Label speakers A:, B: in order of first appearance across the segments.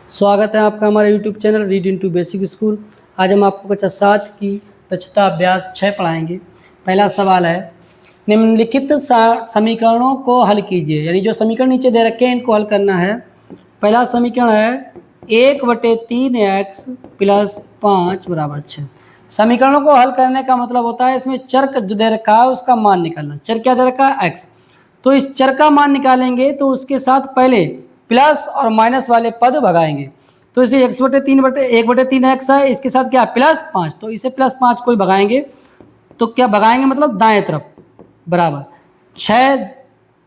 A: स्वागत है आपका हमारे YouTube channel read into basic school. आज हम आपको कक्षा 7 की दक्षता अभ्यास 6 पढ़ाएंगे। पहला सवाल है, निम्नलिखित समीकरणों को हल कीजिए। यानी जो समीकरण नीचे दे रखे हैं इनको हल करना है। पहला समीकरण है 1/3x + 5 = 6। समीकरणों को हल करने का मतलब होता है इसमें चर जो दे रखा है उसका मान निकालना। चर क्या दे रखा है? x। तो इस चर का मान निकालेंगे तो उसके साथ पहले प्लस और माइनस वाले पद भगाएंगे। तो इसे 1/3x है, इसके साथ क्या +5, तो इसे +5 को ही भगाएंगे। तो क्या भगाएंगे मतलब दाएं तरफ बराबर 6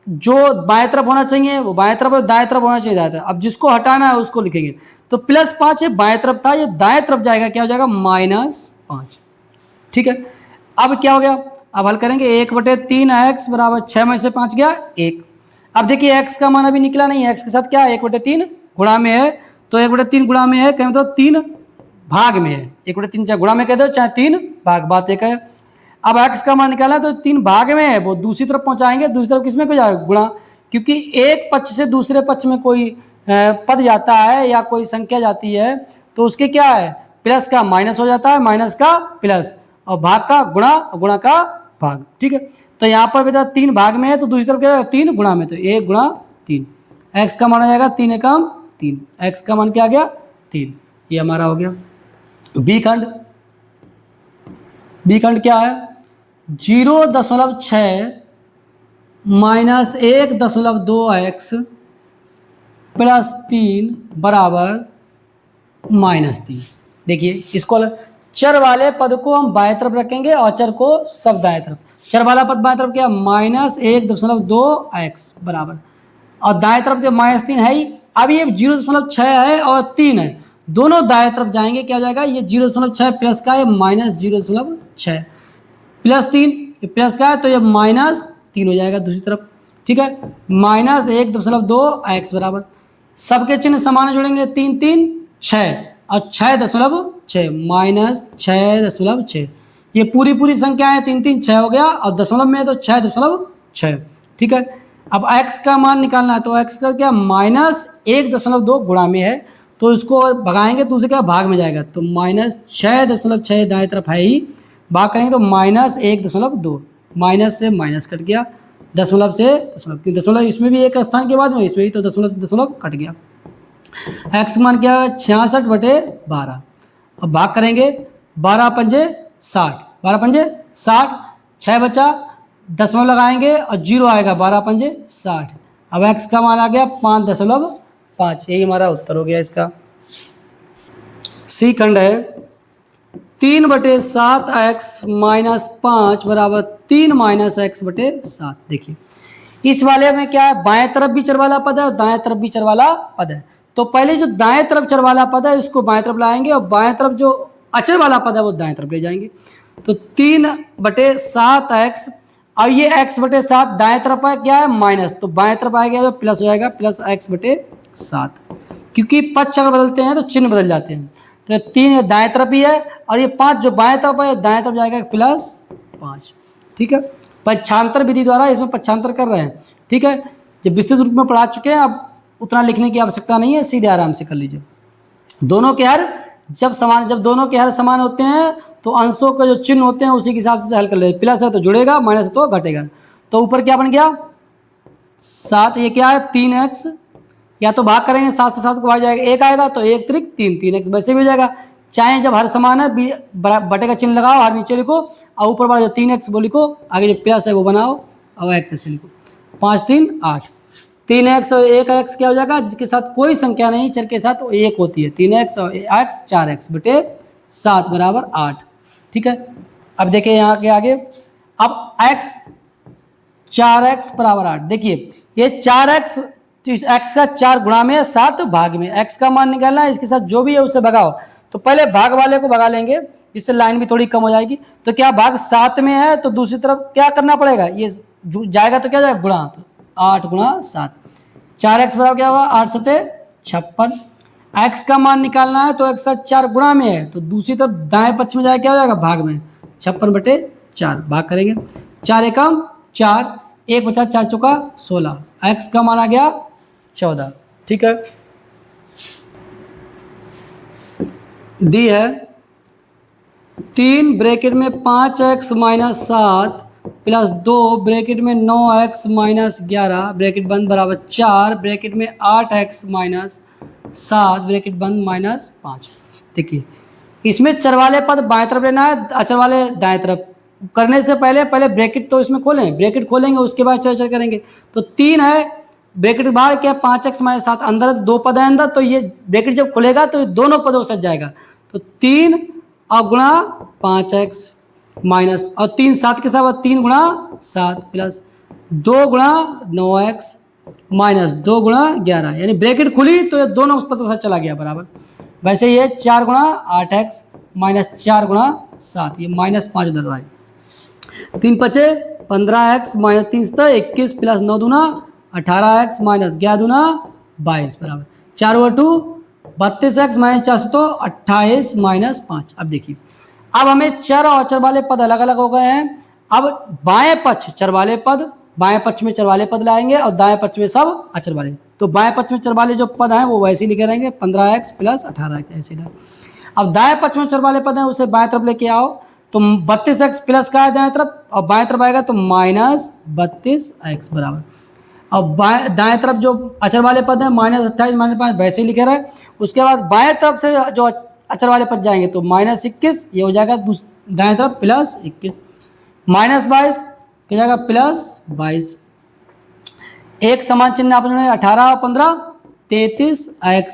A: जो बाएं तरफ होना चाहिए वो बाएं तरफ और दाएं तरफ होना चाहिए दाएं तरफ। अब जिसको हटाना है उसको लिखेंगे। तो +5 ये बाएं तरफ था, ये दाएं तरफ जाएगा, क्या हो जाएगा -5। ठीक है, अब क्या हो गया? अब हल करेंगे 1/3x = 6 में से 5 गया 1। अब देखिए x का मान अभी निकला नहीं है, x के साथ क्या है 1/3 गुणा में है। तो 1/3 गुणा में है क्या मतलब 3 भाग में है। 1/3 चाहे गुणा में कह दो चाहे 3 भाग, बात एक है। अब x का मान निकाला तो 3 भाग में है, वो दूसरी तरफ पहुंचाएंगे। दूसरी तरफ किसमें जाएगा? गुणा, क्योंकि एक पक्ष से दूसरे पक्ष में कोई पद जाता है या कोई संख्या जाती है तो उसके क्या है प्लस का माइनस हो जाता है, माइनस का प्लस, और भाग का गुणा, गुणा का भाग। ठीक है, तो यहाँ पर बेटा 3 भाग में है तो दूसरी तरफ क्या है 3 गुणा में, तो 1 गुणा 3। x का मान आ जाएगा 3 एकम 3। x का मान क्या आ गया 3। ये हमारा हो गया। बी खंड क्या है 0.6 -1.2x + 3 = -3। देखिए इसको चर वाले पद को हम बाएं तरफ रखेंगे और चर को सब दाएं तरफ। चर वाला पद बाएं तरफ क्या -1.2x बराबर, और दाएं तरफ जो -3 है ही। अब ये 0.6 है और 3 है, दोनों दाएं तरफ जाएंगे, क्या हो जाएगा ये 0.6 प्लस का है -0.6 + 3 प्लस का है तो ये -3 हो जाएगा दूसरी तरफ। ठीक है, -1.2x बराबर, सबके चिन्ह समान जोड़ेंगे 3 3 6 और 6.6 -6.6। ये पूरी संख्या है 3 3 6 हो गया और दशमलव में है तो 6.6। ठीक है, अब x का मान निकालना है तो x का क्या -1.2 गुणा में है तो इसको भगाएंगे तो उसे क्या भाग में जाएगा, तो -6.6 दाएं तरफ है ही, भाग करेंगे तो -1.2, माइनस से माइनस कट गया, दशमलव से दशमलव, क्योंकि दशमलव इसमें भी एक स्थान के बाद में इसमें भी, तो दशमलव कट गया। x मान क्या है 66/12। अब भाग करेंगे 12 पंजे 60, 12 पंजे 60, 6 बचा, दशमलव लगाएंगे और 0 आएगा, 12 पंजे 60। अब x का मान आ गया 5.5। यही हमारा उत्तर हो गया इसका। सी खंड है 3/7x - 5 = 3 - x/7। देखिए इस वाले में क्या है, बाएं तरफ भी चर वाला पद है और दाएं तरफ भी चर वाला पद है। तो पहले जो दाएं तरफ चर वाला पद है इसको बाएं तरफ लाएंगे और बाएं तरफ जो अचर वाला पद है वो दाएं तरफ ले जाएंगे। तो 3/7x, और ये x/7 दाएं तरफ है क्या है माइनस, तो बाएं तरफ आएगा तो प्लस हो जाएगा +x/7, क्योंकि पक्ष अगर बदलते हैं तो चिन्ह बदल जाते हैं। तो 3 दाएं तरफ ही है और ये 5 जो बाएं तरफ है दाएं तरफ जाएगा +5। ठीक है, पक्षांतर विधि द्वारा इसमें पक्षांतर कर रहे हैं। ठीक है, जब विस्तृत रूप में पढ़ा चुके हैं, अब उतना लिखने की आवश्यकता नहीं है, सीधे आराम से कर लीजिए। दोनों के हर जब दोनों के हर समान होते हैं तो अंशों के जो चिन्ह होते हैं उसी के हिसाब से हल कर ले। प्लस है तो जुड़ेगा, माइनस है तो घटेगा। तो ऊपर क्या बन गया 7, ये क्या है 3x, या तो भाग करेंगे 7 से 7 को भाग जाएगा 1 आएगा तो 1 त्रिक 3, 3x वैसे भी हो जाएगा। चाहे जब हर समान है बटे का चिन्ह लगाओ, हर नीचे लिखो और ऊपर वाला जो 3x वो लिखो, आगे जो प्लस है वो बनाओ और x ऐसे लिखो। 5 3 8, 3x और 1x क्या हो जाएगा, जिसके साथ कोई संख्या नहीं चर के साथ वो 1 होती है। 3x और x 4x/7 = 8। ठीक है, अब देखिए यहाँ के आगे, अब x 4x = 8। देखिए ये 4x, तो इस x का 4 गुणा में 7 भाग में, x का मान निकालना है, इसके साथ जो भी है उसे भगाओ। तो पहले भाग वाले को भगा लेंगे, इससे लाइन भी थोड़ी कम हो जाएगी। तो क्या भाग 7 में है तो दूसरी तरफ क्या करना पड़ेगा, ये जाएगा तो क्या जाएगा गुणा, तो 8 × 7, 4x बराबर क्या होगा 8 × 7 = 56। x का मान निकालना है तो x का 4 गुणा में है तो दूसरी तरफ दाएं पक्ष में जाए क्या हो जाएगा भाग में, 56/4 भाग करेंगे, 4 एकम 4, 1 बचा 4 चौका 16, x का मान आ गया 14। ठीक है, डी है 3 ब्रैकेट में 5x माइनस 7 प्लस 2 ब्रैकेट में 9x माइनस 11 ब्रैकेट बंद बराबर 4 ब्रैकेट में 8x माइनस 7 ब्रैकेट बंद माइनस 5। देखिए इसमें चर वाले पद बाएं तरफ लेना है, अचर वाले दाएं तरफ। करने से पहले ब्रैकेट तो इसमें खोलें, ब्रैकेट खोलेंगे उसके बाद चर्चा करेंगे। तो 3 है ब्रैकेट बाहर क्या 5x माइनस 7 अंदर 2 पद है अंदर, तो ये ब्रैकेट जब खुलेगा तो ये दोनों पदों सज जाएगा। तो 3 और गुणा 5x माइनस और 3 7 के साथ 3 गुणा 7 प्लस 2 गुणा 9x माइनस 2 गुणा 11, यानी ब्रैकेट खुली तो ये दोनों उस पद के साथ चला गया बराबर। वैसे ये 4 गुणा 8x माइनस 4 गुणा 7, ये माइनस 5 उधर आए। 3 पचे 15x माइनस 3 सतह 21 प्लस 9 दूना 18x माइनस 11 दूना 22 बराबर 4 ओवर 2 32x माइनस 4 तो 28 माइनस 5। अब देखिए अब हमें चर और अचर वाले पद अलग अलग हो गए हैं। अब बाएं पक्ष चर वाले पद, बाएं पक्ष में चर वाले पद लाएंगे और दाएं पक्ष में सब अचर वाले। तो बाएं पक्ष में चर वाले जो पद हैं वो वैसे ही लिखे रहेंगे 15x प्लस 18x ऐसे। अब दाएं पक्ष में चर वाले पद हैं उसे बाएं तरफ लेके आओ, तो 32x प्लस का है दाएं तरफ और बाएं तरफ आएगा तो माइनस 32x बराबर। अब दाएं तरफ जो अचर वाले पद हैं माइनस 28 माइनस 5 वैसे ही लिखे रहे। उसके बाद बाएं तरफ से जो अचर वाले पद जाएंगे तो माइनस 21 ये हो जाएगा दाएं तरफ प्लस 21 माइनस 22 हो जाएगा प्लस 22। एक समान चिन्ह आप 18 और 15 33x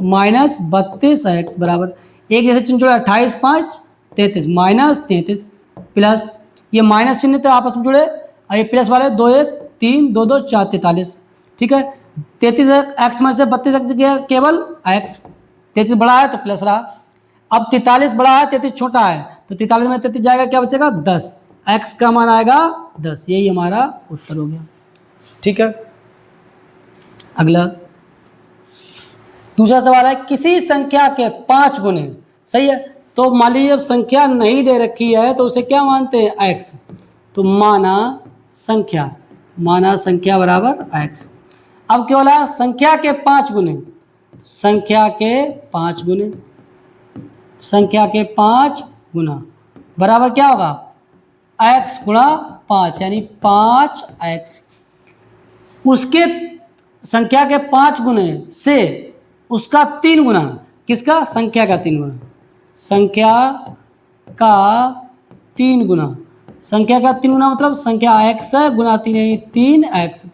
A: माइनस 32x बराबर एक जैसे चिन्ह जोड़े 28 5 33 माइनस 33 प्लस ये माइनस चिन्ह तो आपस में जुड़े और ये प्लस वाले 2 1 3 2 2 4 43। ठीक है 33x में से 32x केवल x 33 बड़ा है तो प्लस रहा। अब 43 बड़ा है 33 छोटा है तो 43 में 33 जाएगा क्या बचेगा 10, x का मान आएगा 10। यही हमारा उत्तर हो गया। ठीक है अगला दूसरा सवाल है किसी संख्या के 5 गुने। सही है तो मान लीजिए जब संख्या नहीं दे रखी है तो उसे क्या मानते हैं x, तो माना संख्या बराबर x। अब क्या बोला संख्या के 5 गुने, संख्या के 5 गुना बराबर क्या होगा x गुणा 5 यानी 5x। उसके संख्या के 5 गुने से उसका 3 गुना, किसका संख्या का 3 गुना, संख्या का 3 गुना, संख्या का 3 गुना मतलब संख्या x है गुना 3 यानी 3x।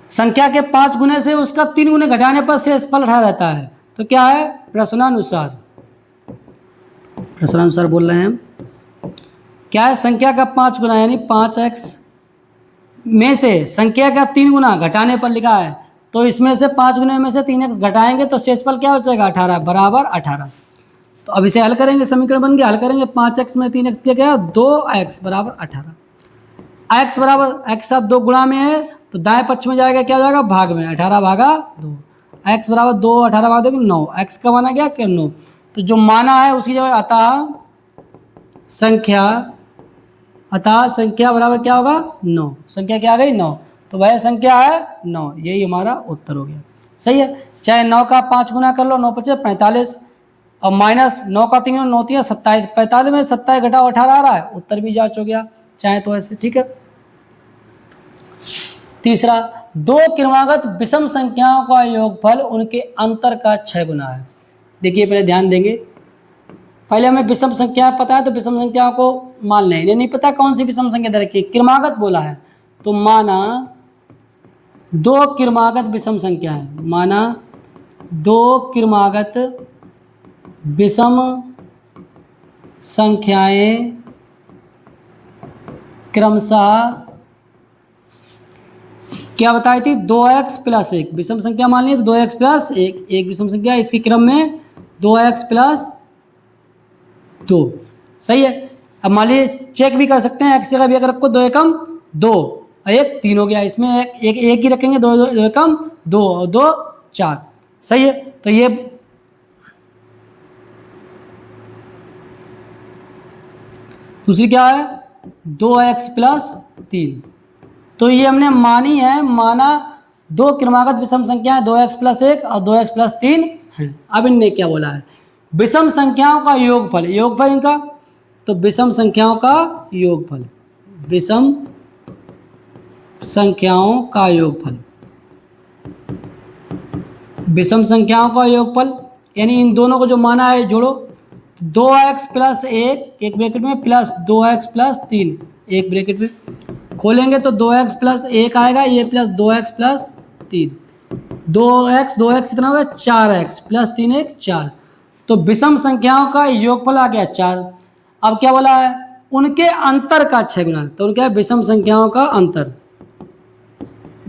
A: संख्या के 5 गुने से उसका 3 गुने घटाने पर शेषफल रहा रहता है तो क्या है प्रश्नानुसार बोल रहे हैं हम क्या है संख्या का 5 गुना यानी 5x में से संख्या का 3 गुना घटाने पर लिखा है तो इसमें से 5 गुने में से 3x घटाएंगे तो शेषफल क्या बचेगा 18 बराबर 18। तो अब इसे हल करेंगे समीकरण बन गया, हल करेंगे 5x में 3x क्या गया 2x बराबर 18। x बराबर x साथ 2 गुणा में है तो दाएं पक्ष में जाएगा क्या जाएगा भाग में 18 भागा 2 x बराबर 2 18 भाग 2 9 x का माना गया क्या 9। तो जो माना है उसकी जगह अतः संख्या बराबर क्या होगा 9, संख्या क्या आ गई 9, तो वह संख्या है 9। यही हमारा उत्तर हो गया। सही है चाहे 9 का 5 गुना कर लो 9 पचे 45 और माइनस 9 का 3 9 3 27 45 में 27 घटाओ 18 आ रहा है, उत्तर भी जांच हो गया चाहे तो ऐसे। ठीक है तीसरा 2 क्रमागत विषम संख्याओं का योगफल उनके अंतर का 6 गुना है। देखिए पहले ध्यान देंगे, पहले हमें विषम संख्या पता है तो विषम संख्याओं को मान लें, इन्हें नहीं पता कौन सी विषम संख्या दे रखी है, क्रमागत बोला है तो माना 2 क्रमागत विषम संख्या है, माना 2 क्रमागत विषम संख्याएं क्रमशः क्या बताई थी 2x प्लस 1 विषम संख्या मान ली तो 2x प्लस 1 एक विषम संख्या इसके क्रम में 2x प्लस 2। सही है अब मान लीजिए चेक भी कर सकते हैं x जगह भी अगर रखो 2 एकम 2 और 1 3 हो गया, इसमें एक ही रखेंगे 2 एकम 2 और 2 4। सही है तो ये दूसरी क्या है 2x प्लस 3, तो ये हमने मानी है, माना 2 क्रमागत विषम संख्या है 2x प्लस 1 और 2x प्लस 3 है। अब इनने क्या बोला है विषम संख्याओं का योगफल, योगफल इनका, तो विषम संख्याओं का योगफल, विषम संख्याओं का योगफल, विषम संख्याओं का योगफल यानी इन दोनों को जो माना है जोड़ो, 2x प्लस 1 एक ब्रैकेट में प्लस 2x प्लस 3 एक ब्रैकेट में, खोलेंगे तो 2x प्लस 1 आएगा, ये प्लस 2x प्लस 3, 2x कितना होगा 4x प्लस 3 1 4, तो विषम संख्याओं का योगफल आ गया 4। अब क्या बोला है, उनके अंतर का 6 गुना, तो उनका विषम संख्याओं का अंतर,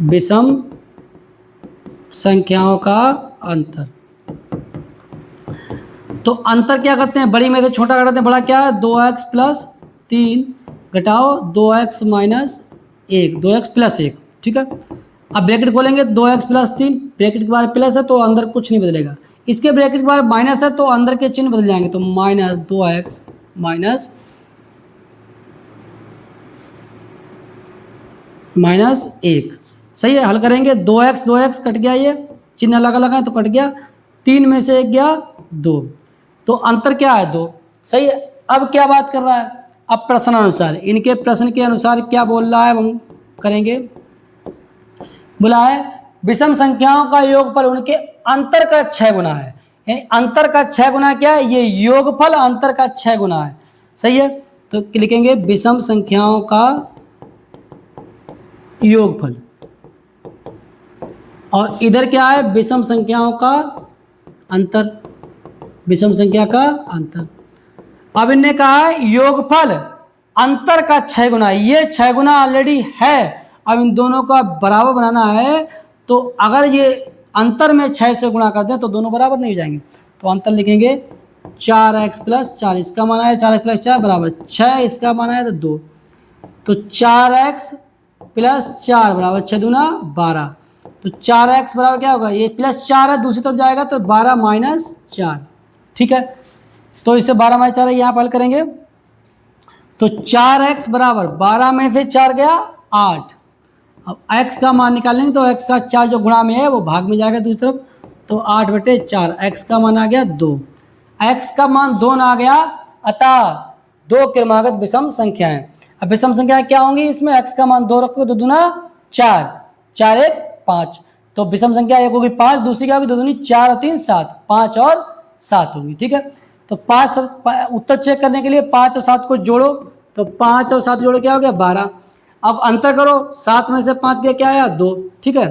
A: विषम संख्याओं का अंतर, तो अंतर क्या करते हैं, बड़ी में से छोटा घटाते हैं, बड़ा क्या है 2x प्लस 3 घटाओ 2x माइनस 1, 2x प्लस 1, ठीक है। अब ब्रैकेट खोलेंगे 2x प्लस 3, ब्रैकेट के बाद प्लस है तो अंदर कुछ नहीं बदलेगा, इसके ब्रैकेट के बाद माइनस है तो अंदर के चिन्ह बदल जाएंगे, तो माइनस 2x माइनस 1, सही है। हल करेंगे 2x कट गया, ये चिन्ह अलग अलग है तो कट गया, 3 में से 1 गया 2, तो अंतर क्या है 2, सही है। अब क्या बात कर रहा है, अब प्रश्न अनुसार, इनके प्रश्न के अनुसार क्या बोल रहा है हम करेंगे, बोला है विषम संख्याओं का योगफल उनके अंतर का 6 गुना है, यानी अंतर का 6 गुना क्या है, ये योगफल अंतर का 6 गुना है, सही है। तो लिखेंगे विषम संख्याओं का योगफल, और इधर क्या है विषम संख्याओं का अंतर, विषम संख्या का अंतर। अब इनने कहा है योगफल अंतर का 6 गुना, ये 6 गुना ऑलरेडी है, अब इन दोनों का बराबर बनाना है, तो अगर ये अंतर में 6 से गुणा कर दें तो दोनों बराबर नहीं हो जाएंगे, तो अंतर लिखेंगे 4x प्लस 4, इसका माना है 4x प्लस 4 बराबर 6, इसका माना है तो 2, तो 4x प्लस 4 बराबर 6 दूना 12, तो 4x बराबर क्या होगा, ये प्लस 4 है दूसरी तरफ जाएगा तो 12 माइनस 4, ठीक है। तो इससे 12 माइनस 4 यहाँ पर हल करेंगे, तो 4x बराबर 12 में से 4 गया 8, अब x का मान निकालेंगे तो x का 4 जो गुणा में है वो भाग में जाएगा दूसरी तरफ, तो 8/4, x का मान आ गया 2, x का मान 2 ना आ गया, अतः 2 क्रमागत विषम संख्याएं। अब विषम संख्याएं क्या होंगी, इसमें x का मान 2 रखोगे तो दूना 4, 4 1 5, तो विषम संख्या एक होगी 5, दूसरी क्या होगी 2 दूनी 4 और 3 7, 5 और 7 होगी, ठीक है। तो 5 उत्तर चेक करने के लिए 5 और 7 को जोड़ो, तो 5 और 7 जोड़ो क्या हो गया 12, अब अंतर करो 7 में से 5 गया क्या आया 2, ठीक है।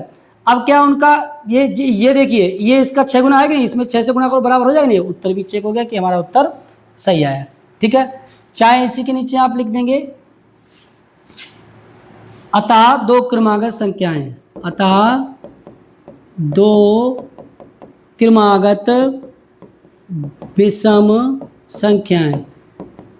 A: अब क्या उनका ये देखिए, ये इसका 6 गुना है कि नहीं, इसमें 6 से गुणा करो बराबर हो जाएगा नहीं, उत्तर भी चेक हो गया कि हमारा उत्तर सही आया, ठीक है। चाहे इसी के नीचे आप लिख देंगे अतः 2 क्रमागत संख्याएं, अतः 2 क्रमागत विषम संख्याएं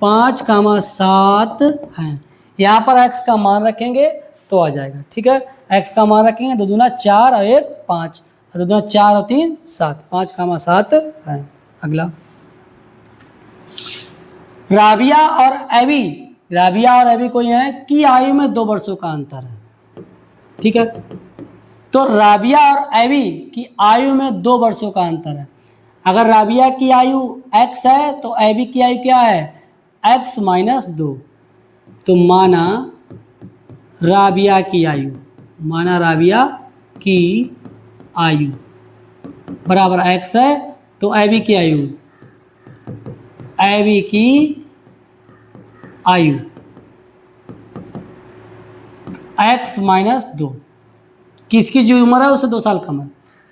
A: 5, 7 हैं, यहाँ पर x का मान रखेंगे तो आ जाएगा, ठीक है। x का मान रखेंगे 2 दूना 4 और 1 5, 2 दूना 4 और 3 7, 5, 7 है। अगला राबिया और एबी कोई है कि आयु में 2 वर्षों का अंतर है, ठीक है। तो राबिया और एबी की आयु में 2 वर्षों का अंतर है, अगर राबिया की आयु x है तो एबी की आयु क्या है x माइनस 2, तो माना राबिया की आयु बराबर x है, तो एबी की आयु x माइनस 2, किसकी जो उम्र है उससे 2 साल कम है।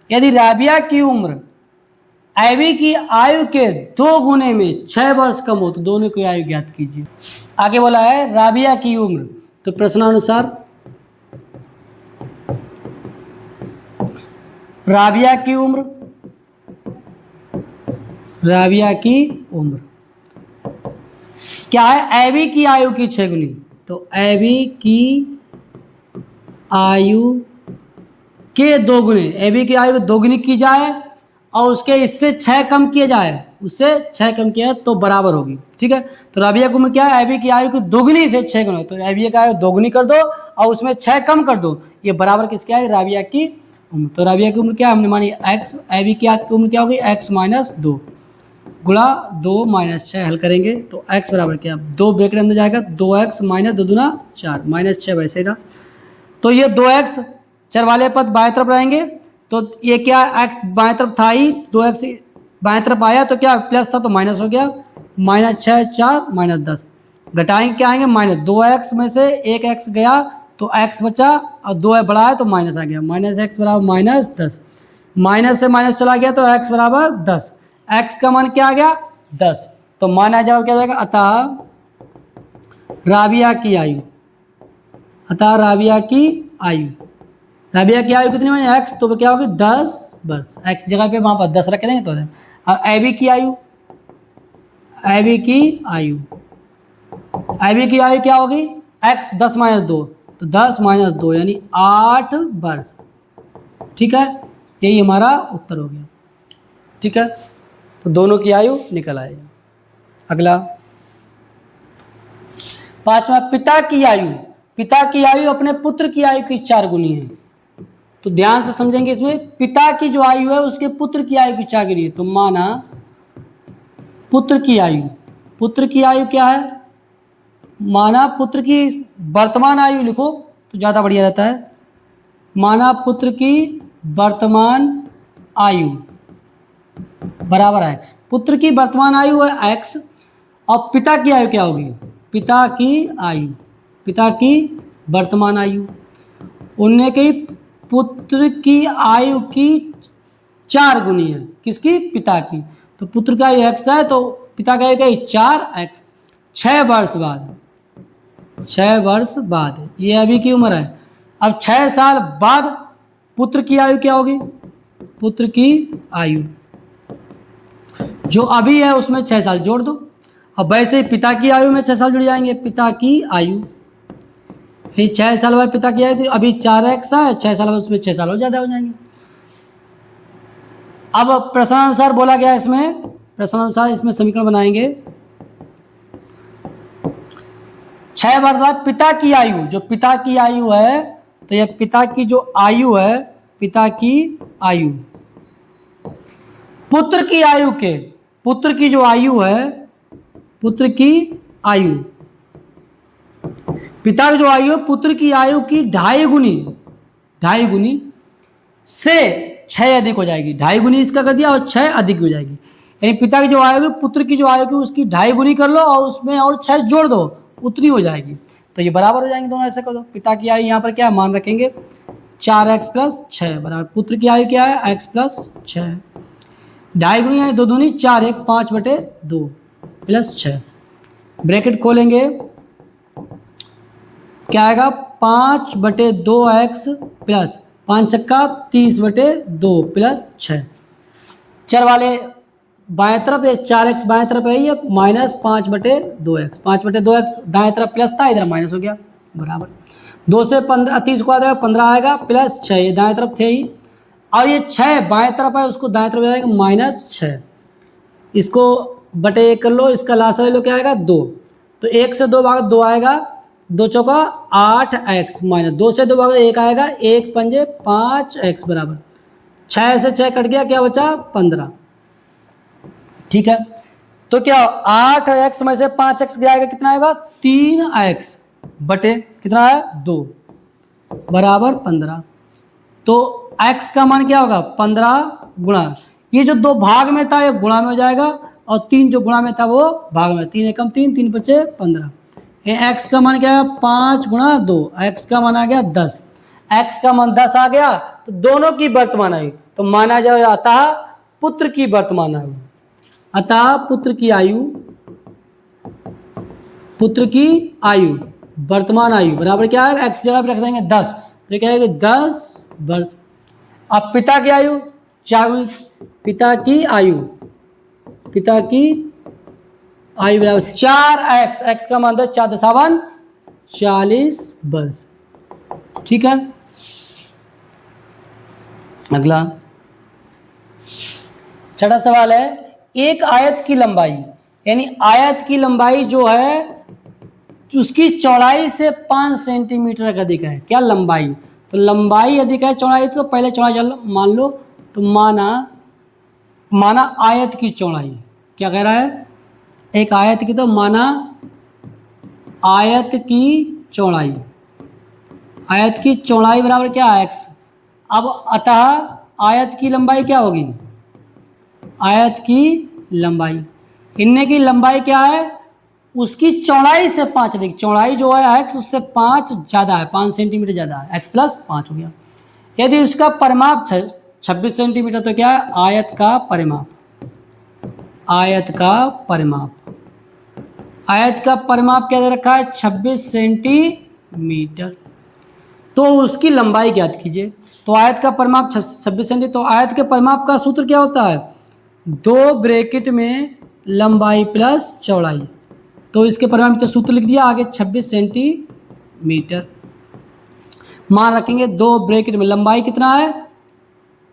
A: यदि राबिया की उम्र एबी की आयु के 2 गुने में 6 वर्ष कम हो तो दोनों की आयु ज्ञात कीजिए। आगे बोला है राबिया की उम्र, तो प्रश्नानुसार राबिया की उम्र क्या है, एबी की आयु की 6 गुनी, तो एबी की आयु के 2 गुने, एबी की आयु 2 गुनी की जाए और उसके इससे 6 कम किए जाए, उससे 6 कम किया तो बराबर होगी, ठीक है। तो राबिया की उम्र क्या है, एबी की आयु की 2 गुनी से 6 गुना, तो एबी की आयु 2 गुनी कर दो और उसमें 6 कम कर दो, ये बराबर किसके आएगी राबिया की उम्र। तो राबिया की उम्र क्या हमने मानी x, एबी की उम्र क्या होगी x माइनस 2, गुणा 2 माइनस 6 हल करेंगे तो x बराबर क्या, 2 ब्रैकेट अंदर जाएगा, 2x माइनस 2 दूना 4 माइनस 6 वैसे रहा। तो ये 2x चर वाले पद बाएं तरफ रहेंगे, तो ये क्या x बाएं तरफ था ही, 2x बाएं तरफ आया तो क्या प्लस था तो माइनस हो गया, माइनस 6 4 माइनस 10, घटाएंगे क्या आएंगे माइनस, 2x में से एक x गया तो x बचा और 2 बढ़ा है तो माइनस आ गया, माइनस x बराबर माइनस 10, माइनस से माइनस चला गया तो x बराबर 10, x का मान क्या आ गया 10, तो मान आ जाओ क्या जाएगा, अतः राबिया की आयु, अतः राबिया की आयु, राबिया की आयु कितनी बनी x, तो क्या होगी 10 वर्ष, x जगह पे वहां पर 10 रख देंगे तो, और एबी की आयु, एबी की आयु, एबी की आयु क्या होगी x 10 माइनस 2, तो 10 माइनस 2 यानी 8 वर्ष। ठीक है, यही हमारा उत्तर हो गया। ठीक है, तो दोनों की आयु निकल आएगी। अगला 5वां, पिता की आयु, पिता की आयु अपने पुत्र की आयु की 4 गुनी है। तो ध्यान से समझेंगे, इसमें पिता की जो आयु है उसके पुत्र की आयु की 4 गुनी है। तो माना पुत्र की आयु, पुत्र की आयु क्या है, माना पुत्र की वर्तमान आयु लिखो तो ज़्यादा बढ़िया रहता है, माना पुत्र की वर्तमान आयु बराबर x, पुत्र की वर्तमान आयु है x और पिता की आयु क्या होगी, पिता की आयु, पिता की वर्तमान आयु, उनने की पुत्र की आयु की 4 गुनी है, किसकी, पिता की। तो पुत्र का आयु x है तो पिता का आयु क्या है 4x, 6 वर्ष बाद, 6 वर्ष बाद, ये अभी की उम्र है। अब 6 साल बाद पुत्र की आयु क्या होगी, पुत्र की आयु जो अभी है उसमें 6 साल जोड़ दो, अब वैसे ही पिता की आयु में 6 साल जुड़ जाएंगे, पिता की आयु, फिर 6 साल बाद पिता की आयु, अभी 4x है, 6 साल बाद उसमें 6 साल और ज़्यादा हो जाएंगे। अब प्रश्नानुसार बोला गया, इसमें प्रश्नानुसार इसमें समीकरण बनाएंगे। 6 वर्ष बाद पिता की आयु, जो पिता की आयु है, तो यह पिता की जो आयु है, पिता की आयु पुत्र की आयु के, पुत्र की जो आयु है, पुत्र की आयु, पिता की जो आयु है पुत्र की आयु की 2.5 गुनी, 2.5 गुनी से 6 अधिक हो जाएगी, 2.5 गुनी इसका कर दिया और 6 अधिक हो जाएगी, यानी पिता की जो आयु है पुत्र की जो आयु की उसकी 2.5 गुनी कर लो और उसमें और 6 जोड़ दो, उतनी हो जाएगी, तो ये बराबर हो जाएंगे दोनों, ऐसे कर दो। पिता की आयु यहाँ पर क्या मान रखेंगे 4x प्लस 6 बराबर पुत्र की आयु क्या है x प्लस 6, 2.5 गुनी है 2 दूनी 4, 1 5/2 प्लस 6, ब्रैकेट खोलेंगे क्या आएगा 5/2x प्लस 5 छक्का 30/2 प्लस 6, चर वाले बाएं तरफ, 4x बाएं तरफ है, ये माइनस 5/2x, 5/2x दाएं तरफ प्लस था, इधर माइनस हो गया, बराबर 2 से 15 30 को आ जाएगा 15 आएगा प्लस 6, ये दाएं तरफ थे ही, और ये 6 बाएं तरफ है उसको दाएं तरफ जाएगा माइनस 6, इसको बटे 1 कर लो, इसका लासा ले लो क्या आएगा 2, तो 1 से 2 भाग 2 आएगा, 2 चौका 8x माइनस 2 से 2 भाग 1 आएगा, 1 पंजे 5x बराबर 6 से 6 कट गया, क्या बचा 15। ठीक है, तो क्या 8x में से 5x जाएगा, कितना आएगा 3x बटे कितना है 2 बराबर 15, तो x का मान क्या होगा 15 गुणा, ये जो 2 भाग में था ये गुणा में हो जाएगा, और 3 जो गुणा में था वो भाग में, 3 एकम 3, 3 बचे 15, ये x का मान क्या है 5 गुणा 2, x का मान आ गया 10, x का मान 10 आ गया, तो दोनों की वर्तमान आयु, तो माना जाता है पुत्र की वर्तमान आयु, अतः पुत्र की आयु, पुत्र की आयु वर्तमान आयु बराबर क्या है x जगह पे रख देंगे 10, तो क्या है 10 वर्ष। अब पिता की आयु 4, पिता की आयु, पिता की आयु बराबर 4x, x का मान 4 दशावन 40 वर्ष। ठीक है, अगला 6वां सवाल है, एक आयत की लंबाई, यानी आयत की लंबाई जो है उसकी चौड़ाई से 5 सेंटीमीटर अधिक है, क्या लंबाई, तो लंबाई अधिक है चौड़ाई, तो पहले चौड़ाई मान लो, तो माना आयत की चौड़ाई, क्या कह रहा है, एक आयत की, तो माना आयत की चौड़ाई, आयत की चौड़ाई बराबर क्या है x। अब अतः आयत की लंबाई क्या होगी, आयत की लंबाई, इनने की लंबाई क्या है, उसकी चौड़ाई से 5 अधिक, चौड़ाई जो है x उससे 5 ज़्यादा है, 5 सेंटीमीटर ज़्यादा है, x प्लस 5 हो गया। यदि उसका परिमाप 26 सेंटीमीटर, तो क्या है, आयत का परिमाप, आयत का परिमाप, आयत का परिमाप क्या दे रखा है, 26 सेंटीमीटर। तो उसकी लंबाई ज्ञात कीजिए। तो आयत का परिमाप 26 सेंटीमीटर, तो आयत के परिमाप का सूत्र क्या होता है, 2 ब्रैकेट में लंबाई प्लस चौड़ाई। तो इसके परिमाप से सूत्र लिख दिया, आगे 26 सेंटीमीटर। मान रखेंगे 2 ब्रैकेट में लंबाई कितना है,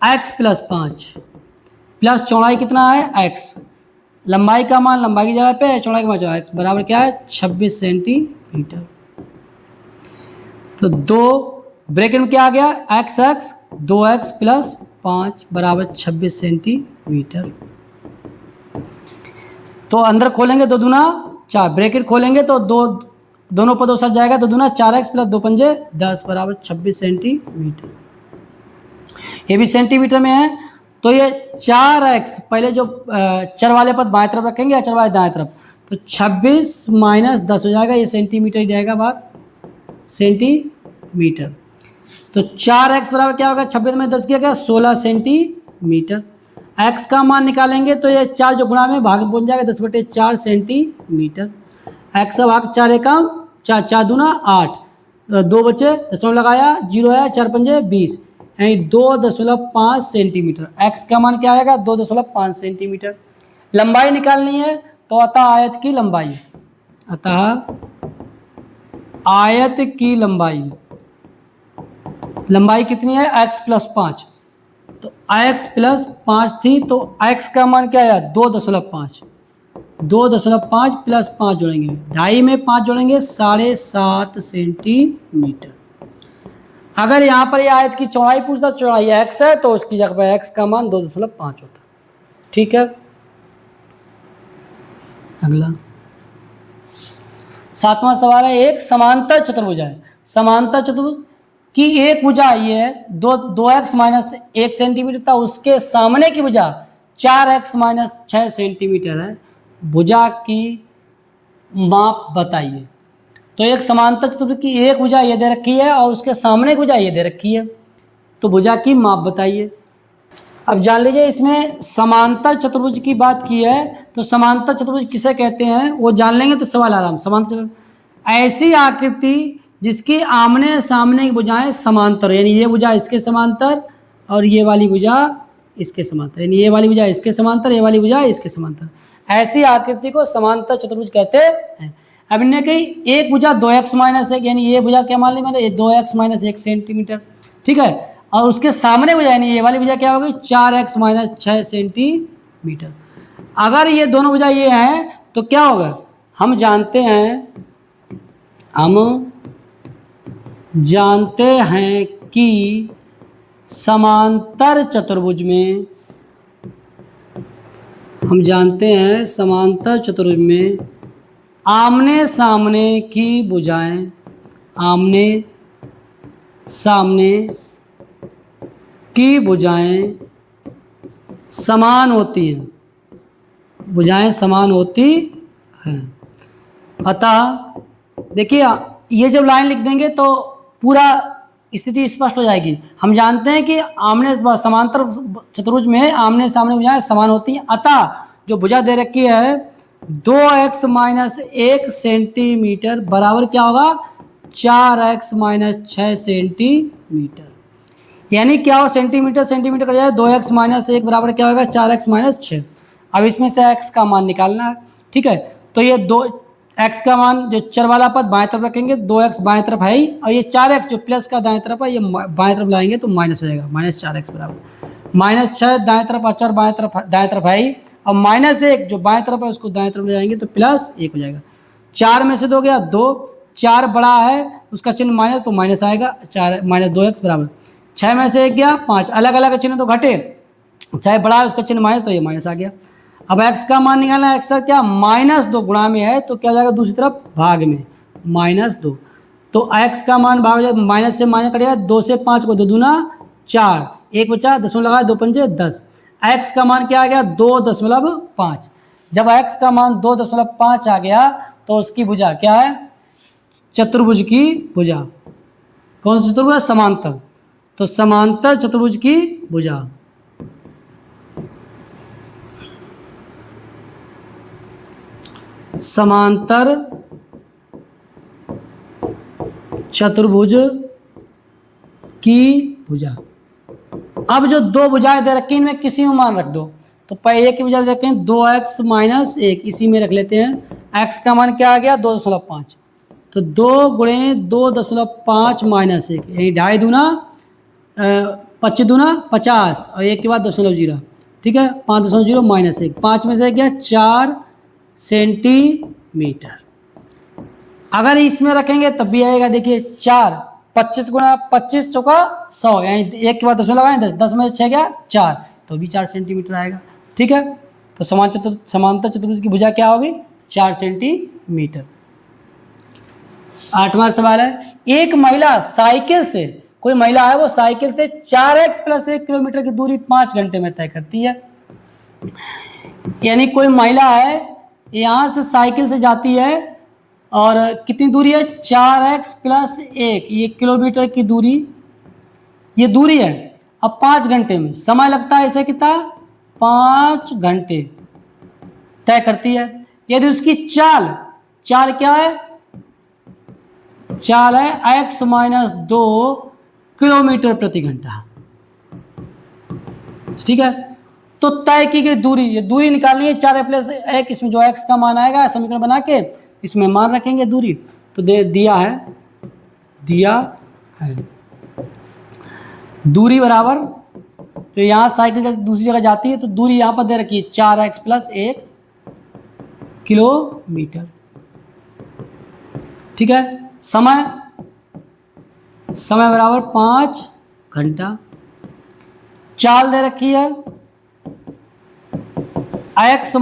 A: x प्लस 5 प्लस चौड़ाई कितना है, x। लंबाई का मान लंबाई की जगह पे, चौड़ाई का मान जो x बराबर क्या है, 26 सेंटीमीटर। तो 2 ब्रैकेट में क्या आ गया, एक्स एक्स, 2x प्लस 5 बराबर 26 सेंटीमीटर। तो अंदर खोलेंगे 2 दूना 4, ब्रैकेट खोलेंगे तो दोनों पदों साथ जाएगा, 2 दूना 4x प्लस 2 पंजे 10 बराबर 26 सेंटीमीटर। ये भी सेंटीमीटर में है। तो ये 4x, पहले जो चर वाले पद बाएं तरफ रखेंगे, अचर वाले दाएं तरफ, तो 26 माइनस 10 हो जाएगा, ये सेंटीमीटर ही जाएगा बाहर, सेंटीमीटर। तो 4x बराबर क्या होगा, 26 में 10 किया गया, 16 सेंटीमीटर। x का मान निकालेंगे तो ये 4 जो गुणा में भाग बन जाएगा, 10/4 सेंटीमीटर। x का भाग 4 एकम 4, 4 दूना 8, 2 बचे, दशमलव लगाया, 0 है, 4 पंजे 20, यानी 2.5 सेंटीमीटर। x का मान क्या आएगा, 2.5 सेंटीमीटर। लंबाई निकालनी है, तो अतः आयत की लंबाई, अतः आयत की लंबाई कितनी है, x प्लस 5। तो x प्लस 5 थी, तो x का मान क्या आया, 2.5, 2.5 प्लस 5 जोड़ेंगे, 2.5 में 5 जोड़ेंगे, 7.5 सेंटीमीटर। अगर यहाँ पर ये आयत की चौड़ाई पूछता, चौड़ाई x है, तो उसकी जगह पर x का मान 2.5 होता। ठीक है, अगला 7वां सवाल है, एक समांतर चतुर्भुज है, समांतर चतुर्भुज की एक भुजा ये है 2x माइनस 1 सेंटीमीटर था, उसके सामने की भुजा 4x माइनस 6 सेंटीमीटर है, भुजा की माप बताइए। तो एक समांतर चतुर्भुज की एक भुजा ये दे रखी है और उसके सामने की भुजा ये दे रखी है, तो भुजा की माप बताइए। अब जान लीजिए, इसमें समांतर चतुर्भुज की बात की है, तो समांतर चतुर्भुज किसे कहते हैं वो जान लेंगे तो सवाल आराम। समांतर ऐसी आकृति जिसकी आमने सामने की भुजाएं समांतर, यानी ये भुजा इसके समांतर और ये वाली भुजा इसके समांतर, यानी ये वाली भुजा इसके समांतर, ये वाली भुजा इसके समांतर, ऐसी आकृति को समांतर चतुर्भुज कहते हैं। अब इन्हें कही एक भुजा 2x माइनस 1, यानी ये भुजा क्या मान ली मैंने, 2x माइनस 1 सेंटीमीटर, ठीक है, और उसके सामने भुजा यानी ये वाली भुजा क्या होगी, 4x माइनस 6 सेंटीमीटर। अगर ये दोनों भुजा ये हैं तो क्या होगा, हम जानते हैं कि समांतर चतुर्भुज में, हम जानते हैं समांतर चतुर्भुज में आमने सामने की भुजाएं, आमने सामने की भुजाएं समान होती हैं, भुजाएं समान होती हैं। अतः देखिए, ये जब लाइन लिख देंगे तो पूरा स्थिति स्पष्ट हो जाएगी। हम जानते हैं कि आमने समांतर चतुर्भुज में आमने सामने भुजाएं समान होती हैं, अतः जो भुजा दे रखी है 2x माइनस 1 सेंटीमीटर बराबर क्या होगा, 4x माइनस 6 सेंटीमीटर। यानी क्या हो, सेंटीमीटर सेंटीमीटर कर जाए, 2x माइनस 1 बराबर क्या होगा, 4x माइनस 6। अब इसमें से x का मान निकालना है, ठीक है। तो ये 2x का मान जो चर वाला पद बाएं तरफ रखेंगे, 2x बाएं तरफ है ही, और ये 4x जो प्लस का दाएं तरफ है ये बाएं तरफ लाएंगे तो माइनस हो जाएगा, माइनस 4x बराबर माइनस 6 दाएं तरफ, अचर बाएं तरफ दाएं तरफ है ही, और माइनस 1 जो बाएं तरफ है उसको दाएं तरफ ले जाएंगे तो प्लस 1 हो जाएगा। 4 में से 2 गया 2, 4 बड़ा है उसका चिन्ह माइनस तो माइनस आएगा, 4 माइनस 2x बराबर 6 में से 1 गया 5, अलग अलग चिन्ह तो घटे, चाहे बड़ा है उसका चिन्ह माइनस तो ये माइनस आ गया। अब x का मान निकालना है, x का क्या -2 गुणा में है तो क्या हो जाएगा दूसरी तरफ भाग में -2, तो x का मान भाग जाएगा, माइनस से माइनस कटेगा, 2 से 5 को 2 दूना 4, 1 बचा, 10 में लगा 2 पंजे 10, x का मान क्या आ गया 2.5। जब x का मान 2.5 आ गया तो उसकी भुजा क्या है, चतुर्भुज की भुजा। कौन सी चतुर्भुज, समांतर, तो समांतर चतुर्भुज की भुजा। समांतर चतुर्भुज की भुजा। अब जो दो भुजाएं दे रखी इनमें किसी में मान रख दो, तो पहले की भुजा दे रखे हैं 2x - 1, इसी में रख लेते हैं। x का मान क्या आ गया 2.5, तो 2 गुणे 2.5 - 1, यही 2.5 दूना 25 दूना 50 और 1 के बाद 0.0, ठीक है, 5.0 - 1, 5 में से क्या 4 सेंटीमीटर। अगर इसमें रखेंगे तब भी आएगा, देखिए 4, 25 गुणा 25 चौका 100, यानी 1 के बाद 10 लगाएं 10, 10 में 6 गया 4, तो भी 4 सेंटीमीटर आएगा, ठीक है। तो समांतर चतुर्भुज की भुजा क्या होगी 4 सेंटीमीटर। 8वां सवाल है, एक महिला साइकिल से, कोई महिला है वो साइकिल से 4x + 1 किलोमीटर की दूरी 5 घंटे में तय करती है। यानी कोई महिला है यहां से साइकिल से जाती है और कितनी दूरी है 4x + 1, ये किलोमीटर की दूरी, ये दूरी है। अब 5 घंटे में समय लगता है इसे कितना 5 घंटे तय करती है। यदि उसकी चाल क्या है, चाल है x - 2 किलोमीटर प्रति घंटा, ठीक है। तो तय की गई दूरी, ये दूरी निकालनी है 4 + 1, इसमें जो x का मान आएगा समीकरण बना के इसमें मान रखेंगे दूरी, तो दिया है दूरी बराबर, तो यहाँ साइकिल दूसरी जगह जाती है तो दूरी यहाँ पर दे रखी है 4x + 1 किलोमीटर, ठीक है। समय बराबर 5 घंटा। चाल दे रखी है x -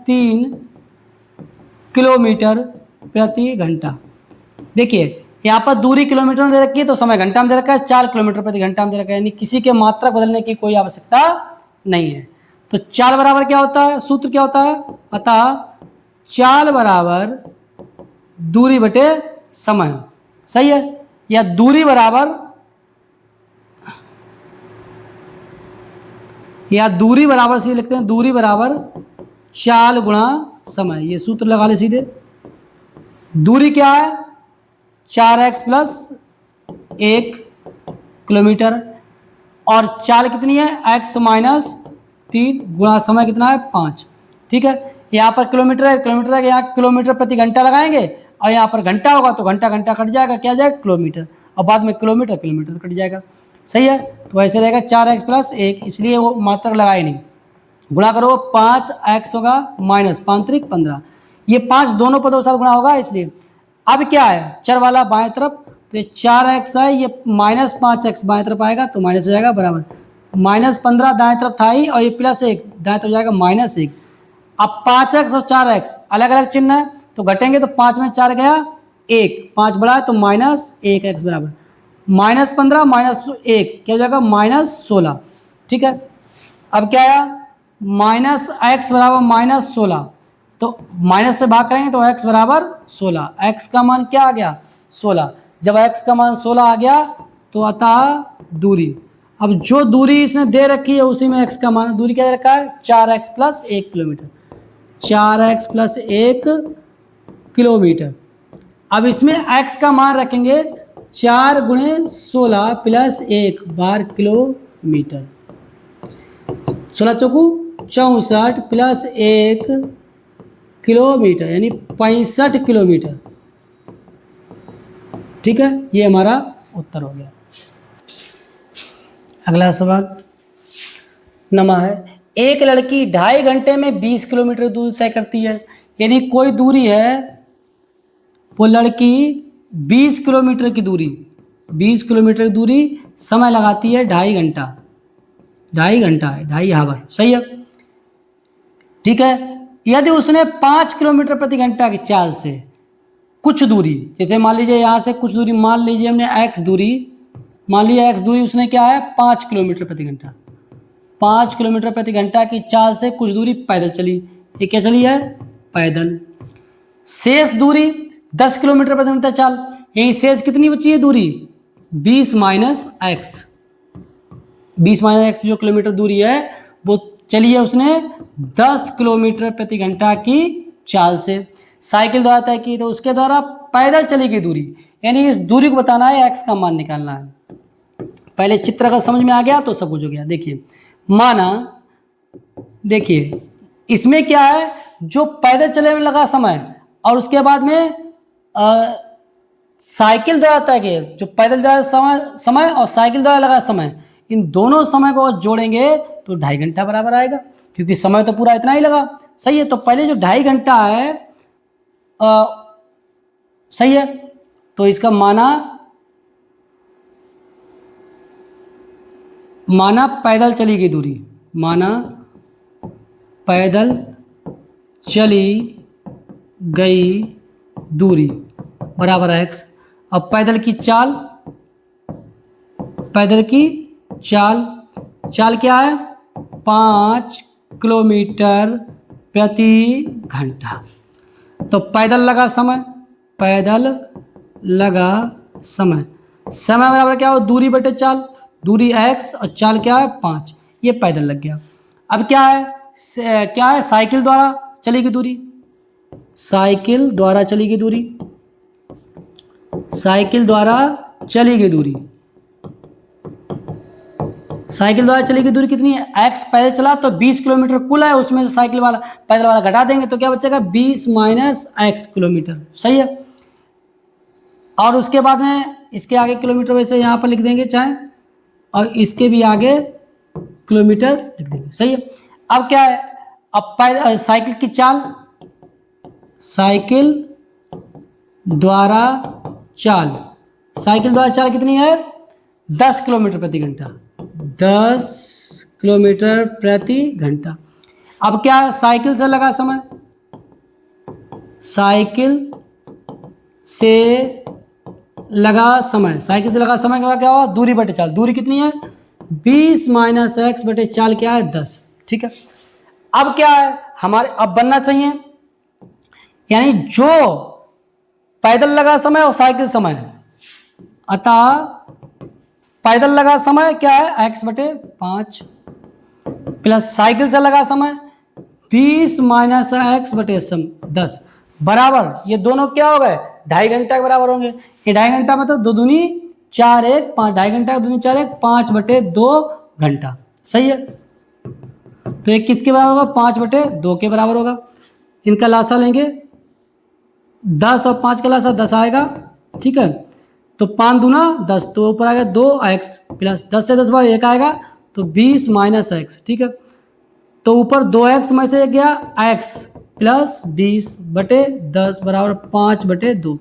A: 3 किलोमीटर प्रति घंटा। देखिए यहाँ पर दूरी किलोमीटर में दे रखी है तो समय घंटा में दे रखा है, 4 किलोमीटर प्रति घंटा में दे रखा है, यानी किसी के मात्रक बदलने की कोई आवश्यकता नहीं है। तो चाल बराबर क्या होता है, सूत्र क्या होता है, अतः चाल बराबर दूरी बटे समय, सही है। या दूरी बराबर से लिखते हैं दूरी बराबर चाल गुणा समय, ये सूत्र लगा ले सीधे। दूरी क्या है 4x + 1 किलोमीटर और चाल कितनी है x - 3 गुणा समय कितना है 5, ठीक है। यहाँ पर किलोमीटर है, यहाँ किलोमीटर प्रति घंटा लगाएंगे और यहाँ पर घंटा होगा तो घंटा कट जाएगा, क्या जाएगा किलोमीटर, और बाद में किलोमीटर कट जाएगा, सही है। तो ऐसे रहेगा 4x + 1, इसलिए वो मात्रक लगाए नहीं, गुणा करो 5x होगा -5 × 15, ये 5 दोनों पदों के साथ गुणा होगा इसलिए। अब क्या है चर वाला बाएं तरफ, तो ये 4x है, ये -5x बाएं तरफ आएगा तो माइनस हो जाएगा बराबर, -15 दाएं तरफ था ही और ये +1 दाएं तरफ जाएगा -1। अब 5x और 4x अलग अलग चिन्ह है तो घटेंगे, तो 5 में 4 गया 1, 5 बढ़ा है तो -1x बराबर -15 -1 क्या हो जाएगा -16, ठीक है। अब क्या आया -x बराबर -16, तो माइनस से भाग करेंगे तो x बराबर 16, x का मान क्या आ गया 16। जब x का मान 16 आ गया तो अतः दूरी, अब जो दूरी इसने दे रखी है उसी में x का मान, दूरी क्या दे रखा है 4x + 1 किलोमीटर, 4x + 1 किलोमीटर। अब इसमें x का मान रखेंगे 4 × 16 + 1 बार किलोमीटर, 16 चौकू 64 + 1 किलोमीटर यानी 65 किलोमीटर, ठीक है। ये हमारा उत्तर हो गया। अगला सवाल नमा है, एक लड़की 2.5 घंटे में 20 किलोमीटर दूरी तय करती है। यानी कोई दूरी है, वो लड़की 20 किलोमीटर की दूरी, 20 किलोमीटर की दूरी समय लगाती है 2.5 घंटा, 2.5 घंटा है 2.5 आवर, सही है, ठीक है। यदि उसने 5 किलोमीटर प्रति घंटा की चाल से कुछ दूरी, जैसे मान लीजिए यहाँ से कुछ दूरी, मान लीजिए हमने x दूरी, मान लीजिए x दूरी उसने क्या है 5 किलोमीटर प्रति घंटा, 5 किलोमीटर प्रति घंटा की चाल से कुछ दूरी पैदल चली। ये क्या चली है? पैदल। शेष दूरी 10 किलोमीटर प्रति घंटा चाल, यही शेष कितनी बची है दूरी? 20 माइनस एक्स, 20 माइनस एक्स जो किलोमीटर दूरी है वो चली है उसने 10 किलोमीटर प्रति घंटा की चाल से। साइकिल द्वारा तय की तो उसके द्वारा पैदल चली गई दूरी, यानी इस दूरी को बताना है, एक्स का मान निकालना है। पहले चित्र का समझ में आ गया तो सब कुछ हो गया। देखिए माना, देखिए इसमें क्या है, जो पैदल चलने में लगा समय और उसके बाद में साइकिल द्वारा तय किए, जो पैदल द्वारा समय और साइकिल द्वारा लगा समय, इन दोनों समय को जोड़ेंगे तो 2.5 घंटा बराबर आएगा, क्योंकि समय तो पूरा इतना ही लगा। सही है, तो पहले जो 2.5 घंटा है सही है, तो इसका माना पैदल चली गई दूरी, माना पैदल चली गई दूरी बराबर है एक्स। अब पैदल की चाल, पैदल की चाल क्या है? 5 किलोमीटर प्रति घंटा। तो पैदल लगा समय, पैदल लगा समय, समय बराबर क्या हो? दूरी बटे चाल, दूरी x और चाल क्या है? 5। ये पैदल लग गया। अब क्या है? साइकिल द्वारा चली गई दूरी, साइकिल द्वारा चली गई दूरी, साइकिल द्वारा चली गई दूरी, साइकिल द्वारा चली गई दूरी कितनी है? x पैदल चला तो 20 किलोमीटर कुल है, उसमें से साइकिल वाला पैदल वाला घटा देंगे तो क्या बचेगा? 20 माइनस x किलोमीटर। सही है, और उसके बाद में इसके आगे किलोमीटर वैसे यहाँ पर लिख देंगे चाहे, और इसके भी आगे किलोमीटर लिख देंगे। सही है। अब क्या है? अब साइकिल की चाल, साइकिल द्वारा चाल, साइकिल द्वारा चाल कितनी है? 10 किलोमीटर प्रति घंटा, 10 किलोमीटर प्रति घंटा। अब क्या है? साइकिल से लगा समय, साइकिल से लगा समय, साइकिल से लगा समय का क्या हुआ? दूरी बटे चाल, दूरी कितनी है? 20 माइनस एक्स बटे चाल क्या है? 10। ठीक है। अब क्या है हमारे, अब बनना चाहिए, यानी जो पैदल लगा समय और साइकिल समय, अतः पैदल लगा समय क्या है? x बटे 5 प्लस साइकिल से लगा समय 20 माइनस एक्स बटे 10 बराबर, ये दोनों क्या हो गए? 2.5 घंटा के बराबर होंगे। ये 2.5 घंटा मतलब 2 दूनी 4 1 5, 2.5 घंटा 2 दूनी 4 1 5 बटे 2 घंटा। सही है, तो ये किसके बराबर होगा? 5 बटे 2 के बराबर होगा। इनका लासा लेंगे, 10 और 5 का लासा 10 आएगा। ठीक है, तो 5 दूना 10, तो ऊपर आएगा 2x प्लस 10 से 10 बार 1 आएगा तो 20 माइनस एक्स। ठीक है, तो ऊपर 2x में से गया x प्लस 20 बटे 10 बराबर 5 बटे 2।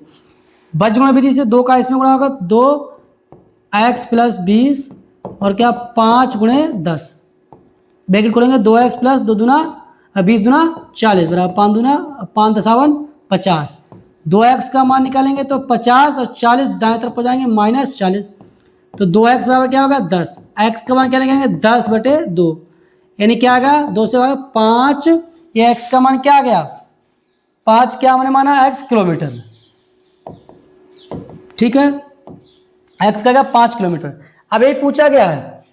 A: बजगुणा विधि से 2 का इसमें गुणा होगा, 2x प्लस 20 और क्या 5 गुणे 10, ब्रैकेट खोलेंगे 2x प्लस 2 दूना 20 दूना 40 बराबर 5 दूना 5 दसावन 50। 2x का मान निकालेंगे तो 50 और 40 दाएं तरफ हो जाएंगे माइनस 40, तो 2x बराबर क्या होगा? 10। x का मान क्या लिखेंगे? 10 बटे 2, यानी क्या आ गया? 2 से 5, ये x का मान क्या आ गया? 5 क्या हमने माना? x kilometre. ठीक है, x का क्या? 5 किलोमीटर। अब ये पूछा गया है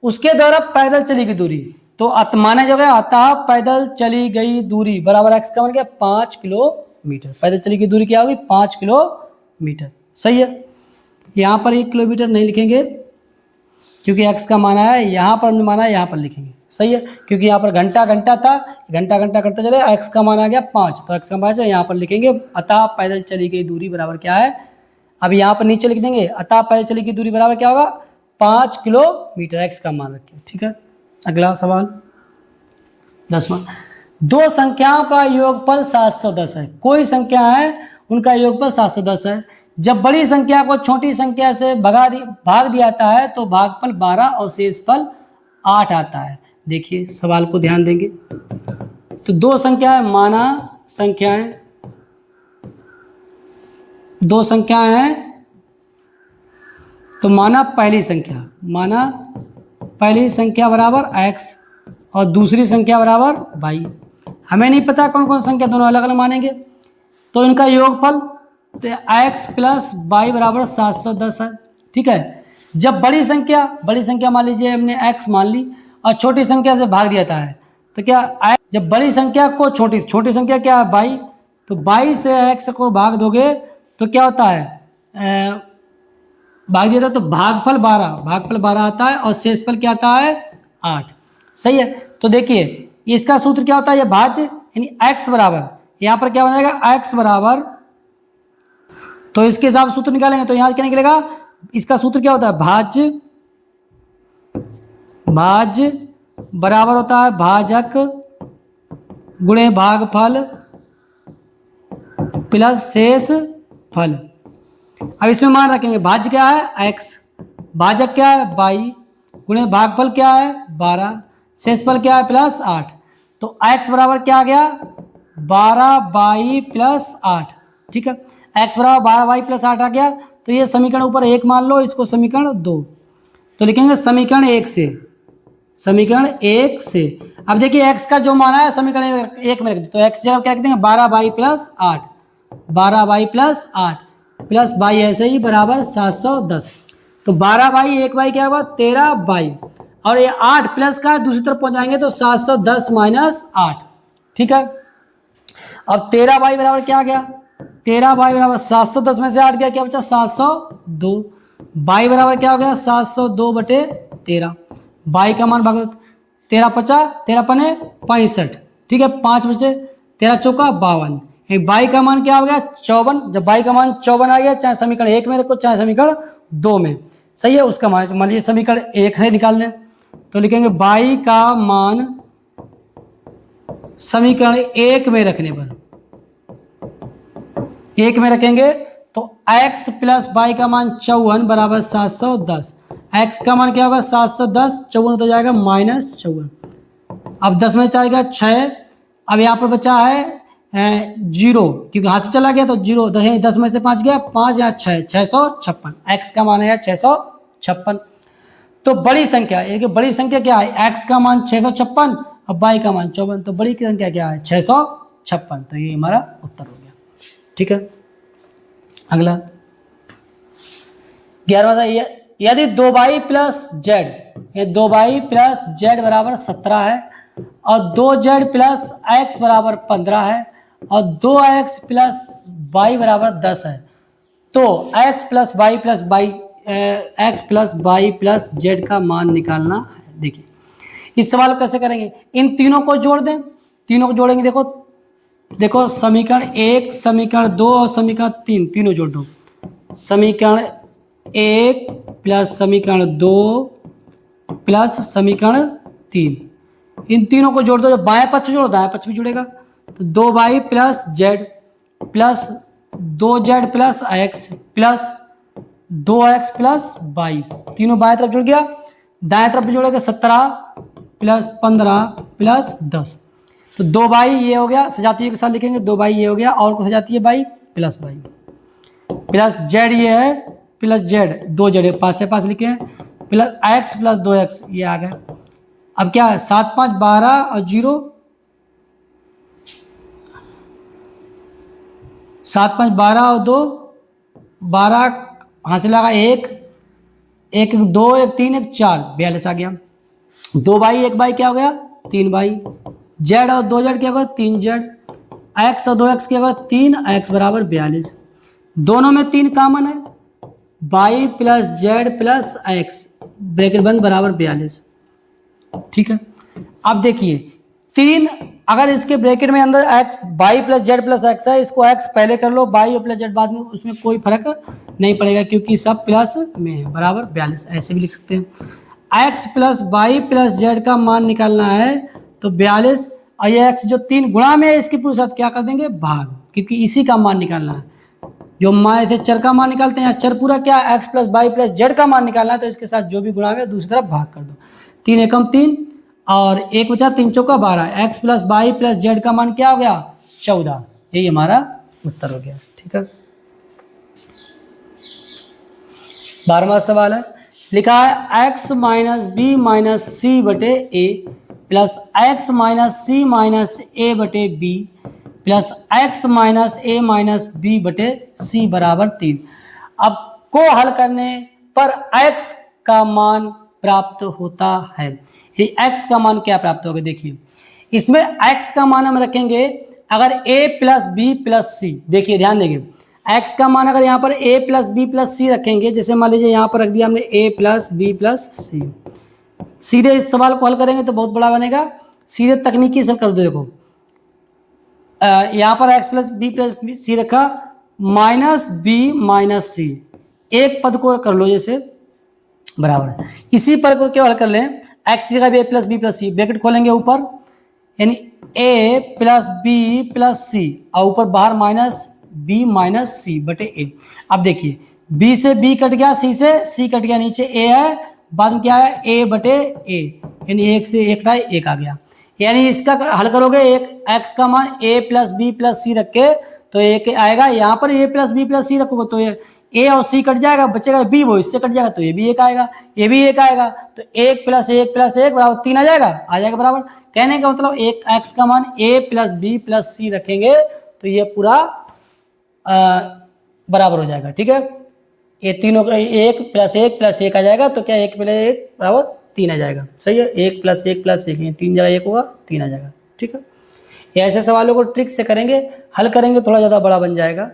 A: उसके द्वारा पैदल चली गई दूरी, तो माना जो है अतः पैदल चली गई दूरी बराबर x का मान क्या? 5 किलोमीटर। पैदल चली गई दूरी क्या होगी? 5 किलोमीटर। सही है, यहाँ पर 1 किलोमीटर नहीं लिखेंगे क्योंकि x का माना है, यहाँ पर हमने माना है यहाँ पर लिखेंगे। सही है, क्योंकि यहाँ पर घंटा घंटा था, घंटा घंटा करते चले, x का मान आ गया 5, तो x का मान यहाँ पर लिखेंगे अतः पैदल चली गई दूरी बराबर क्या है? अब यहाँ पर नीचे लिख देंगे अतः पैदल चली गई दूरी बराबर क्या होगा? 5 किलोमीटर, x का मान रखिए। ठीक है, अगला सवाल 10वां। दो संख्याओं का योगफल 710 है। कोई संख्या है उनका योगफल 710 है। जब बड़ी संख्या को छोटी संख्या से भाग दिया जाता है तो भागफल 12 और शेषफल 8 आता है। देखिए सवाल को ध्यान देंगे। तो दो संख्याएं माना संख्याएं, दो संख्याएं हैं, तो माना पहली संख्या बराबर x और दूसरी संख्या बराबर y। हमें नहीं पता कौन कौन संख्या, दोनों अलग अलग मानेंगे, तो इनका योगफल तो x प्लस y बराबर 710 है। ठीक है, जब बड़ी संख्या मान लीजिए हमने x मान ली और छोटी संख्या से भाग दिया है, तो क्या जब बड़ी संख्या को छोटी संख्या क्या है y, तो y से x को भाग दोगे तो क्या होता है, भाग दिया था तो भागफल 12 आता है और शेषफल क्या आता है 8। सही है, तो देखिए इसका सूत्र क्या होता है, ये भाज्य यानी x बराबर, यहाँ पर क्या बनेगा x बराबर, तो इसके हिसाब से सूत्र निकालेंगे तो यहाँ क्या निकलेगा, इसका सूत्र क्या होता है भाज्य बराबर होता है भाजक गुणे भागफल प्लस शेष फल। अब इसमें मान रखेंगे भाज्य क्या है x, भाजक क्या है y, गुणे भागफल क्या है 12, शेषफल क्या है प्लस 8। तो x बराबर क्या आ गया 12y प्लस 8। ठीक है, x बराबर 12y प्लस 8 आ गया। तो ये समीकरण ऊपर 1 मान लो, इसको समीकरण 2, तो लिखेंगे समीकरण 1 से। अब देखिए x का जो माना है समीकरण 1 में रख दो, तो x जगह क्या रख देंगे 12y plus 8, 12y plus 8 plus y ऐसे ही बराबर 710। तो 12y 1y क्या होगा 13y, और ये 8 प्लस का दूसरी तरफ पहुंच जाएंगे तो 710 माइनस 8। ठीक है, अब 13y बराबर क्या आ गया, 13y बराबर 710 में से 8 गया, क्या बचा 702। y बराबर क्या हो गया 702 बटे 13, y का मान भाग 13 50, 13 पने 65। ठीक है, 5 बचे 13 चौका 52, y का मान क्या हो गया 54। जब y का मान 54 आ गया, चाहे समीकरण 1 में रखो चाहे समीकरण 2 में, सही है, उसका मान मान लीजिए समीकरण 1 से निकाल लें, तो लिखेंगे y का मान समीकरण 1 में रखने पर, 1 में रखेंगे तो x प्लस y का मान 54 बराबर 710, x का मान क्या होगा 710, 54 तो जाएगा माइनस 54। अब 10 में जाएगा 6, अब यहाँ पर बचा है 0, क्योंकि हाथ से चला गया तो 0, 10 में से 5 गया 5 या 656, x का मान है 656। तो बड़ी संख्या क्या है, x का मान 656 और y का मान 54, तो बड़ी संख्या क्या है 656। तो ये हमारा उत्तर हो गया। ठीक है, अगला 11वां, यदि 2y प्लस जेड, ये 2y प्लस जेड बराबर 17 है और 2z प्लस x बराबर 15 है और 2x प्लस y बराबर 10 है, तो x plus y plus z का मान निकालना है। देखिए इस सवाल को कैसे करेंगे, इन तीनों को जोड़ दें, तीनों को जोड़ेंगे, देखो समीकरण 1, समीकरण 2 और समीकरण 3 तीनों जोड़ दो, समीकरण 1 प्लस समीकरण 2 प्लस समीकरण 3, इन तीनों को जोड़ दो, जब बाएं पक्ष जोड़ो दाएं पक्ष भी जुड़ेगा, तो 2y plus Z plus 2z plus x plus 2x plus y, तीनों बाएं तरफ जुड़ गया, दाएं तरफ भी जोड़ेगा 17 प्लस 15 प्लस 10, तो 2y ये हो गया, सजातीय के साथ लिखेंगे 2y ये हो गया, और को सजातीय y प्लस z ये है प्लस z, 2z पास से पास लिखे हैं, प्लस x प्लस 2x ये आ गया। अब क्या है 7 5 12 और 0, 7 5 12 और 2 12, हासिल लगा 1 1 2 1 3 1 4, 42 आ गया। 2y 1y क्या हो गया 3y, z और 2z क्या होगा 3z, x और 2x क्या होगा 3x बराबर 42, दोनों में 3 कॉमन है, y plus Z plus x bracket बंद बराबर 42। ठीक है, अब देखिए 3, अगर इसके ब्रैकेट में अंदर x y plus Z plus x है, इसको x पहले कर लो, y और प्लस जेड बाद में, उसमें कोई फर्क नहीं पड़ेगा क्योंकि सब प्लस में है, बराबर 42, ऐसे भी लिख सकते हैं। x plus y plus z का मान निकालना है तो 42, और ये x जो 3 गुणा में है इसके पूरे साथ क्या कर देंगे भाग, क्योंकि इसी का मान निकालना है। जो मान थे चर का मान निकालते हैं, चर पूरा क्या है x plus y plus z का मान निकालना है, तो इसके साथ जो भी गुणा में दूसरी तरफ भाग कर दो, 3 एकम 3 और एक बचा 3 चौका 12, x plus y plus z का मान क्या हो गया 14। यही हमारा उत्तर हो गया। ठीक है, 12वां सवाल है, लिखा है एक्स माइनस बी माइनस सी बटे ए प्लस एक्स माइनस सी माइनस ए बटे बी प्लस एक्स माइनस ए माइनस बी बटे सी बराबर 3। अब को हल करने पर x का मान प्राप्त होता है। ये x का मान क्या प्राप्त होगा, देखिए इसमें x का मान हम रखेंगे अगर a प्लस बी प्लस सी, देखिए ध्यान देंगे x का मान अगर यहाँ पर a प्लस बी प्लस सी रखेंगे, जैसे मान लीजिए यहाँ पर रख दिया हमने a प्लस बी प्लस सी, सीधे इस सवाल को हल करेंगे तो बहुत बड़ा बनेगा, सीधे तकनीकी से कर दो। देखो यहाँ पर x प्लस बी सी रखा माइनस बी माइनस सी, एक पद को कर लो जैसे बराबर है, इसी पद को क्या हल कर लें x की जगह a plus b plus c, bracket खोलेंगे ऊपर यानी a plus b plus c और ऊपर बाहर माइनस b माइनस सी बटे a। अब देखिए b से b कट गया, c से c कट गया, नीचे a है, बाद में क्या है a बटे a, यानी एक से एक का एक आ गया। यानी इसका हल करोगे एक x का मान a प्लस बी प्लस सी रख के तो एक आएगा, यहाँ पर a प्लस बी प्लस सी रखोगे तो a और c कट जाएगा, बचेगा b, वो इससे कट जाएगा तो ये भी एक आएगा, ये भी एक आएगा, तो 1 प्लस 1 प्लस 1 बराबर 3 आ जाएगा बराबर। कहने का मतलब एक x का मान a प्लस बी प्लस सी रखेंगे तो ये पूरा बराबर हो जाएगा। ठीक है, ये तीनों का 1 प्लस 1 प्लस 1 आ जाएगा, तो क्या 1 प्लस 1 बराबर 3 आ जाएगा। सही है, 1 प्लस 1 प्लस 1, 3 जगह 1 होगा 3 आ जाएगा। ठीक है, ये ऐसे सवालों को ट्रिक से करेंगे, हल करेंगे थोड़ा ज़्यादा बड़ा बन जाएगा।